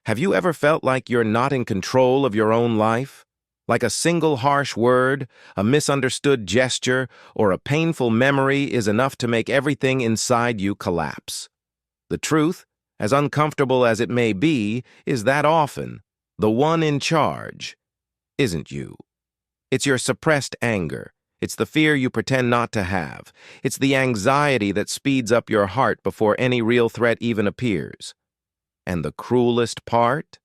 Have you ever felt like you're not in control of your own life? Like a single harsh word, a misunderstood gesture, or a painful memory is enough to make everything inside you collapse. The truth, as uncomfortable as it may be, is that often the one in charge isn't you. It's your suppressed anger. It's the fear you pretend not to have. It's the anxiety that speeds up your heart before any real threat even appears. And the cruelest part?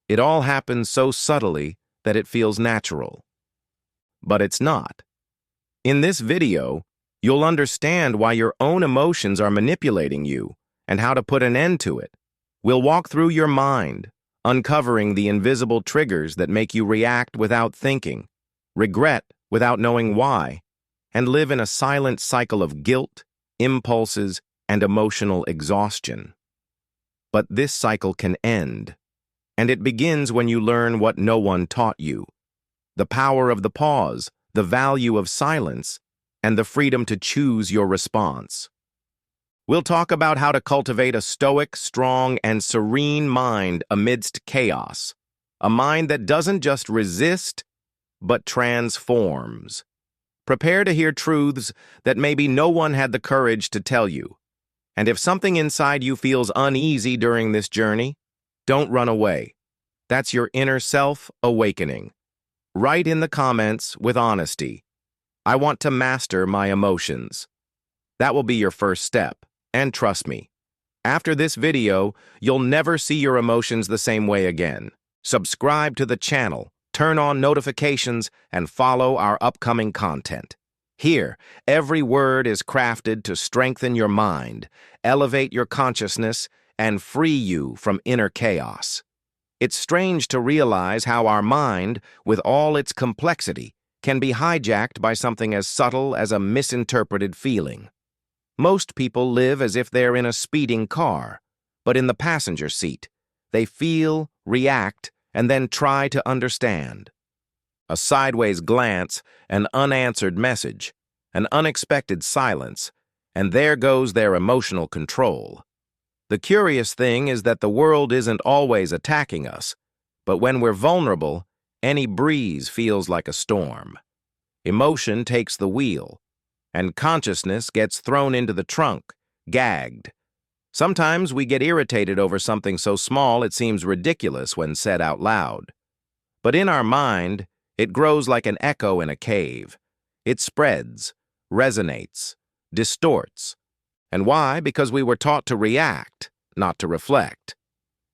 It all happens so subtly that it feels natural. But it's not. In this video, you'll understand why your own emotions are manipulating you and how to put an end to it. We'll walk through your mind, uncovering the invisible triggers that make you react without thinking, regret without knowing why, and live in a silent cycle of guilt, impulses, and emotional exhaustion. But this cycle can end, and it begins when you learn what no one taught you: the power of the pause, the value of silence, and the freedom to choose your response. We'll talk about how to cultivate a stoic, strong, and serene mind amidst chaos, a mind that doesn't just resist, but transforms. Prepare to hear truths that maybe no one had the courage to tell you. And if something inside you feels uneasy during this journey, don't run away. That's your inner self awakening. Write in the comments with honesty, "I want to master my emotions." That will be your first step, and trust me, after this video, you'll never see your emotions the same way again. Subscribe to the channel, turn on notifications, and follow our upcoming content. Here, every word is crafted to strengthen your mind, elevate your consciousness, and free you from inner chaos. It's strange to realize how our mind, with all its complexity, can be hijacked by something as subtle as a misinterpreted feeling. Most people live as if they're in a speeding car, but in the passenger seat, they feel, react, and then try to understand. A sideways glance, an unanswered message, an unexpected silence, and there goes their emotional control. The curious thing is that the world isn't always attacking us, but when we're vulnerable, any breeze feels like a storm. Emotion takes the wheel, and consciousness gets thrown into the trunk, gagged. Sometimes we get irritated over something so small it seems ridiculous when said out loud. But in our mind, it grows like an echo in a cave. It spreads, resonates, distorts. And why? Because we were taught to react, not to reflect.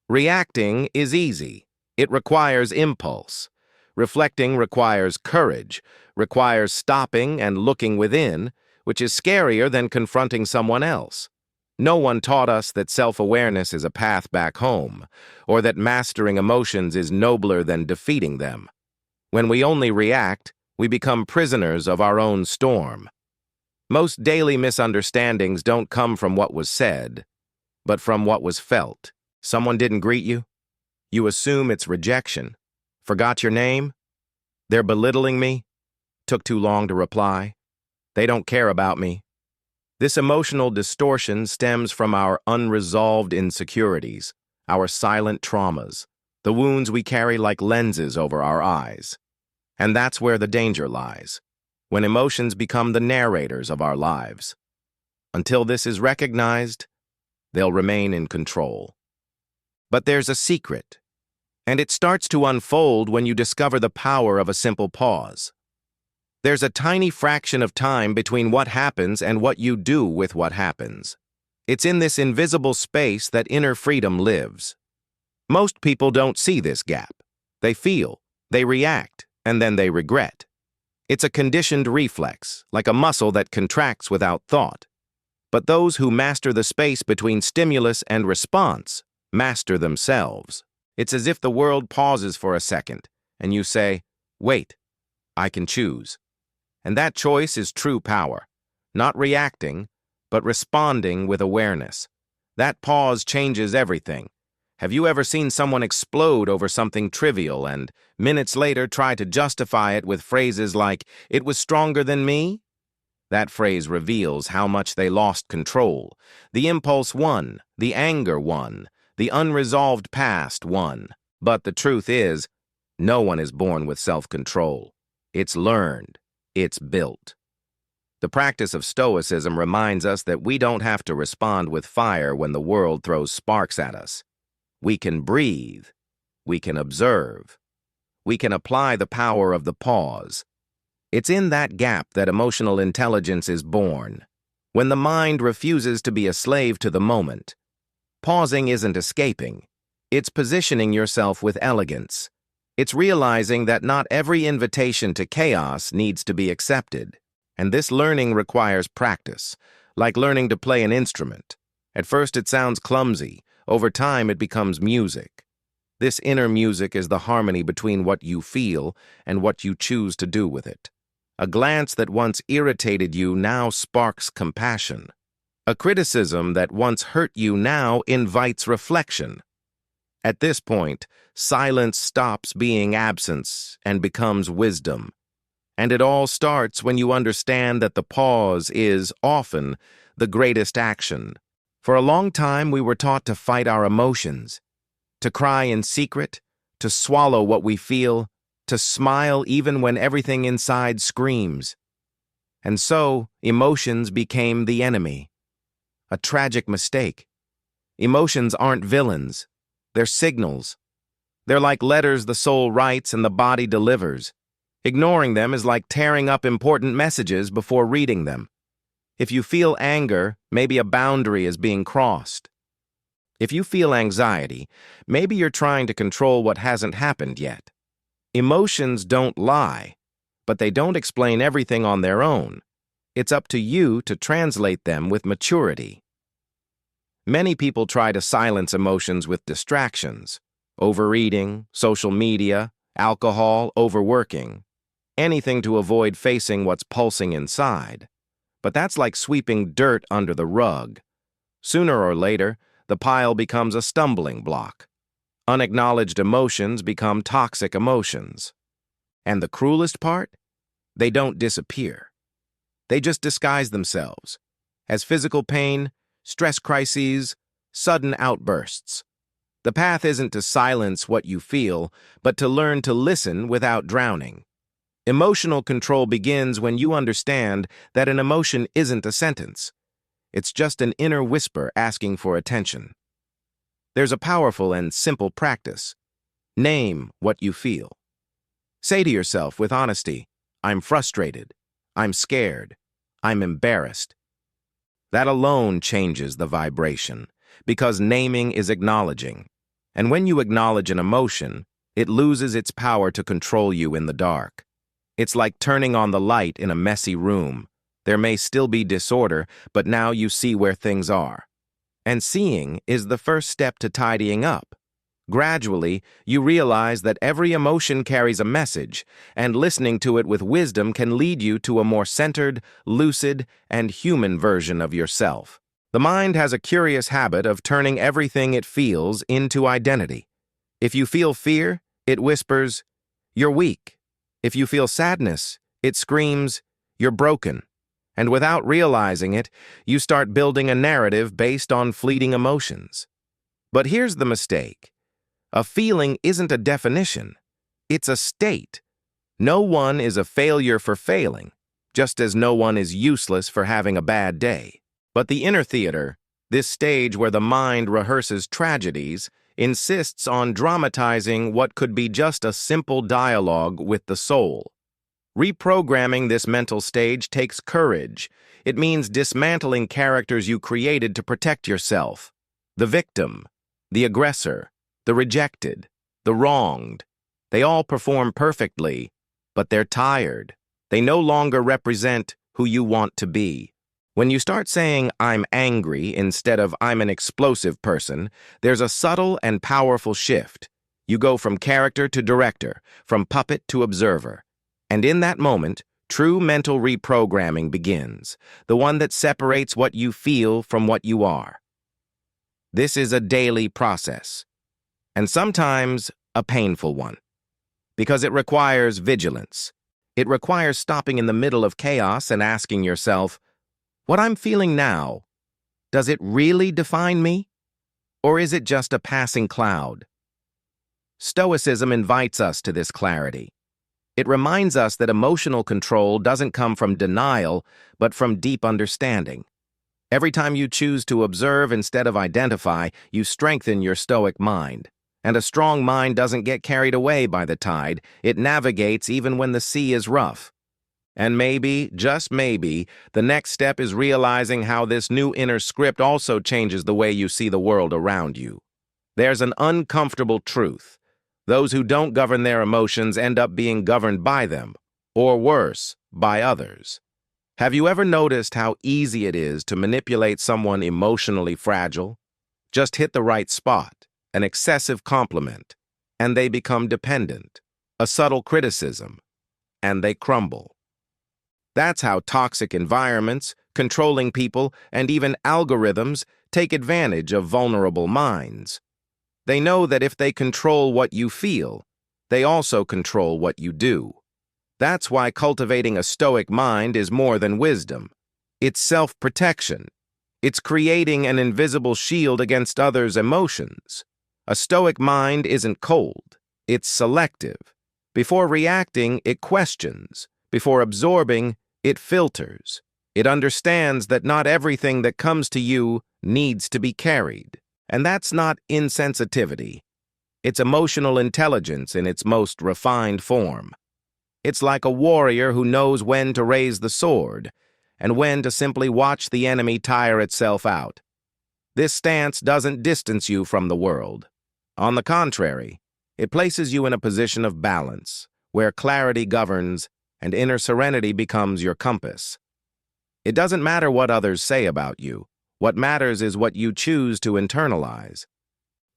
Reacting is easy. It requires impulse. Reflecting requires courage, requires stopping and looking within, which is scarier than confronting someone else. No one taught us that self-awareness is a path back home, or that mastering emotions is nobler than defeating them. When we only react, we become prisoners of our own storm. Most daily misunderstandings don't come from what was said, but from what was felt. Someone didn't greet you? You assume it's rejection. Forgot your name? They're belittling me? Took too long to reply? They don't care about me. This emotional distortion stems from our unresolved insecurities, our silent traumas, the wounds we carry like lenses over our eyes. And that's where the danger lies, when emotions become the narrators of our lives. Until this is recognized, they'll remain in control. But there's a secret, and it starts to unfold when you discover the power of a simple pause. There's a tiny fraction of time between what happens and what you do with what happens. It's in this invisible space that inner freedom lives. Most people don't see this gap. They feel, they react, and then they regret. It's a conditioned reflex, like a muscle that contracts without thought. But those who master the space between stimulus and response master themselves. It's as if the world pauses for a second, and you say, "Wait, I can choose." And that choice is true power, not reacting, but responding with awareness. That pause changes everything. Have you ever seen someone explode over something trivial and minutes later try to justify it with phrases like, "It was stronger than me"? That phrase reveals how much they lost control. The impulse won, the anger won, The unresolved past won. But the truth is, no one is born with self-control. It's learned. It's built. The practice of Stoicism reminds us that we don't have to respond with fire when the world throws sparks at us. We can breathe. We can observe. We can apply the power of the pause. It's in that gap that emotional intelligence is born. When the mind refuses to be a slave to the moment, pausing isn't escaping. It's positioning yourself with elegance. It's realizing that not every invitation to chaos needs to be accepted. And this learning requires practice, like learning to play an instrument. At first it sounds clumsy. Over time it becomes music. This inner music is the harmony between what you feel and what you choose to do with it. A glance that once irritated you now sparks compassion. A criticism that once hurt you now invites reflection. At this point, silence stops being absence and becomes wisdom. And it all starts when you understand that the pause is, often, the greatest action. For a long time, we were taught to fight our emotions, to cry in secret, to swallow what we feel, to smile even when everything inside screams. And so, emotions became the enemy. A tragic mistake. Emotions aren't villains. They're signals. They're like letters the soul writes and the body delivers. Ignoring them is like tearing up important messages before reading them. If you feel anger, maybe a boundary is being crossed. If you feel anxiety, maybe you're trying to control what hasn't happened yet. Emotions don't lie, but they don't explain everything on their own. It's up to you to translate them with maturity. Many people try to silence emotions with distractions: overeating, social media, alcohol, overworking. Anything to avoid facing what's pulsing inside. But that's like sweeping dirt under the rug. Sooner or later, the pile becomes a stumbling block. Unacknowledged emotions become toxic emotions. And the cruelest part? They don't disappear. They just disguise themselves as physical pain, stress crises, sudden outbursts. The path isn't to silence what you feel, but to learn to listen without drowning. Emotional control begins when you understand that an emotion isn't a sentence. It's just an inner whisper asking for attention. There's a powerful and simple practice. Name what you feel. Say to yourself with honesty, "I'm frustrated. I'm scared. I'm embarrassed." That alone changes the vibration, because naming is acknowledging. And when you acknowledge an emotion, it loses its power to control you in the dark. It's like turning on the light in a messy room. There may still be disorder, but now you see where things are. And seeing is the first step to tidying up. Gradually, you realize that every emotion carries a message, and listening to it with wisdom can lead you to a more centered, lucid, and human version of yourself. The mind has a curious habit of turning everything it feels into identity. If you feel fear, it whispers, "You're weak." If you feel sadness, it screams, "You're broken." And without realizing it, you start building a narrative based on fleeting emotions. But here's the mistake. A feeling isn't a definition. It's a state. No one is a failure for failing, just as no one is useless for having a bad day. But the inner theater, this stage where the mind rehearses tragedies, insists on dramatizing what could be just a simple dialogue with the soul. Reprogramming this mental stage takes courage. It means dismantling characters you created to protect yourself. The victim, the aggressor, the rejected, the wronged. They all perform perfectly, but they're tired. They no longer represent who you want to be. When you start saying, "I'm angry," instead of "I'm an explosive person," there's a subtle and powerful shift. You go from character to director, from puppet to observer. And in that moment, true mental reprogramming begins, the one that separates what you feel from what you are. This is a daily process, and sometimes a painful one, because it requires vigilance. It requires stopping in the middle of chaos and asking yourself, "What I'm feeling now, does it really define me?" Or is it just a passing cloud? Stoicism invites us to this clarity. It reminds us that emotional control doesn't come from denial, but from deep understanding. Every time you choose to observe instead of identify, you strengthen your Stoic mind. And a strong mind doesn't get carried away by the tide, it navigates even when the sea is rough. And maybe, just maybe, the next step is realizing how this new inner script also changes the way you see the world around you. There's an uncomfortable truth. Those who don't govern their emotions end up being governed by them, or worse, by others. Have you ever noticed how easy it is to manipulate someone emotionally fragile? Just hit the right spot, an excessive compliment, and they become dependent. A subtle criticism, and they crumble. That's how toxic environments, controlling people, and even algorithms take advantage of vulnerable minds. They know that if they control what you feel, they also control what you do. That's why cultivating a Stoic mind is more than wisdom. It's self-protection. It's creating an invisible shield against others' emotions. A Stoic mind isn't cold. It's selective. Before reacting, it questions. Before absorbing, it filters. It understands that not everything that comes to you needs to be carried. And that's not insensitivity. It's emotional intelligence in its most refined form. It's like a warrior who knows when to raise the sword and when to simply watch the enemy tire itself out. This stance doesn't distance you from the world. On the contrary, it places you in a position of balance, where clarity governs and inner serenity becomes your compass. It doesn't matter what others say about you. What matters is what you choose to internalize.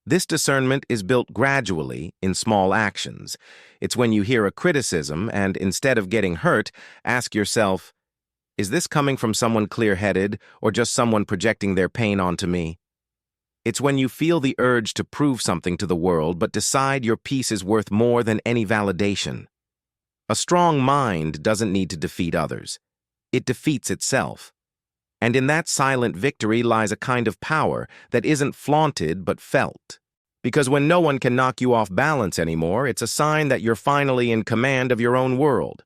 This discernment is built gradually in small actions. It's when you hear a criticism and, instead of getting hurt, ask yourself, is this coming from someone clear-headed or just someone projecting their pain onto me? It's when you feel the urge to prove something to the world but decide your peace is worth more than any validation. A strong mind doesn't need to defeat others. It defeats itself. And in that silent victory lies a kind of power that isn't flaunted but felt. Because when no one can knock you off balance anymore, it's a sign that you're finally in command of your own world.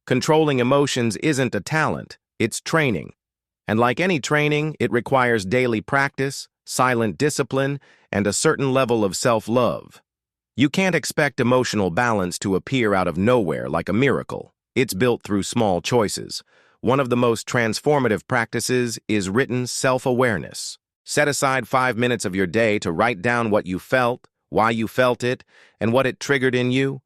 Controlling emotions isn't a talent, it's training. And like any training, it requires daily practice, silent discipline, and a certain level of self-love. You can't expect emotional balance to appear out of nowhere like a miracle. It's built through small choices. One of the most transformative practices is written self-awareness. Set aside 5 minutes of your day to write down what you felt, why you felt it, and what it triggered in you.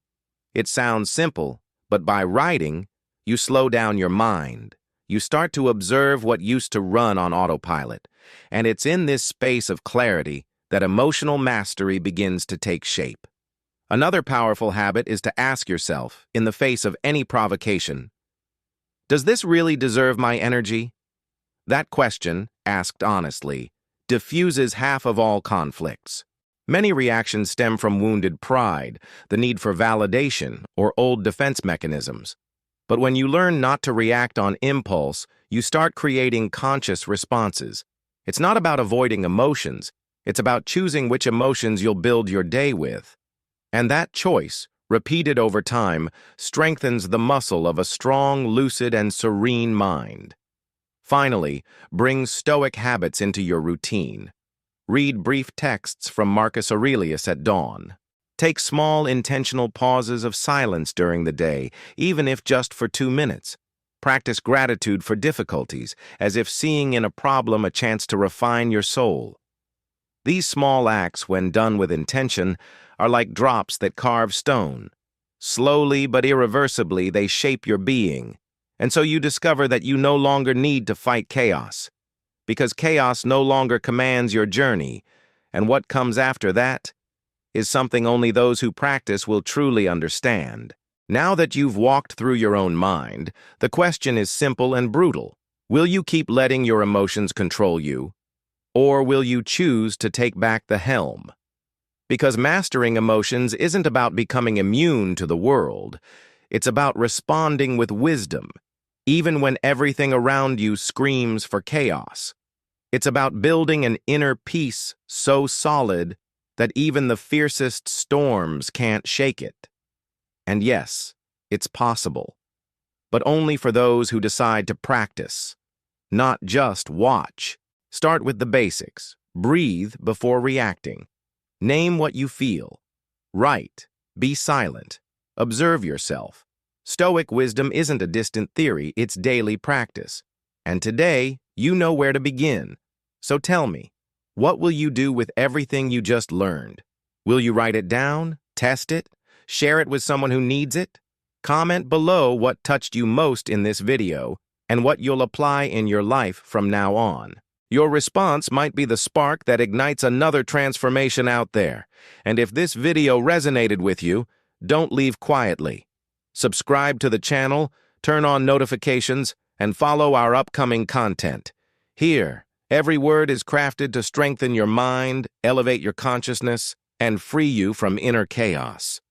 It sounds simple, but by writing, you slow down your mind. You start to observe what used to run on autopilot, and it's in this space of clarity that emotional mastery begins to take shape. Another powerful habit is to ask yourself, in the face of any provocation, does this really deserve my energy? That question, asked honestly, diffuses half of all conflicts. Many reactions stem from wounded pride, the need for validation, or old defense mechanisms. But when you learn not to react on impulse, you start creating conscious responses. It's not about avoiding emotions, it's about choosing which emotions you'll build your day with. And that choice, repeated over time, strengthens the muscle of a strong, lucid, and serene mind. Finally, bring Stoic habits into your routine. Read brief texts from Marcus Aurelius at dawn. Take small, intentional pauses of silence during the day, even if just for 2 minutes. Practice gratitude for difficulties, as if seeing in a problem a chance to refine your soul. These small acts, when done with intention, are like drops that carve stone. Slowly but irreversibly, they shape your being. And so you discover that you no longer need to fight chaos, because chaos no longer commands your journey, and what comes after that is something only those who practice will truly understand. Now that you've walked through your own mind, the question is simple and brutal. Will you keep letting your emotions control you, or will you choose to take back the helm? Because mastering emotions isn't about becoming immune to the world. It's about responding with wisdom, even when everything around you screams for chaos. It's about building an inner peace so solid that even the fiercest storms can't shake it. And yes, it's possible, but only for those who decide to practice, not just watch. Start with the basics. Breathe before reacting. Name what you feel. Write. Be silent. Observe yourself. Stoic wisdom isn't a distant theory, it's daily practice. And today, you know where to begin. So tell me, what will you do with everything you just learned? Will you write it down, test it, share it with someone who needs it? Comment below what touched you most in this video and what you'll apply in your life from now on. Your response might be the spark that ignites another transformation out there. And if this video resonated with you, don't leave quietly. Subscribe to the channel, turn on notifications, and follow our upcoming content. Here, every word is crafted to strengthen your mind, elevate your consciousness, and free you from inner chaos.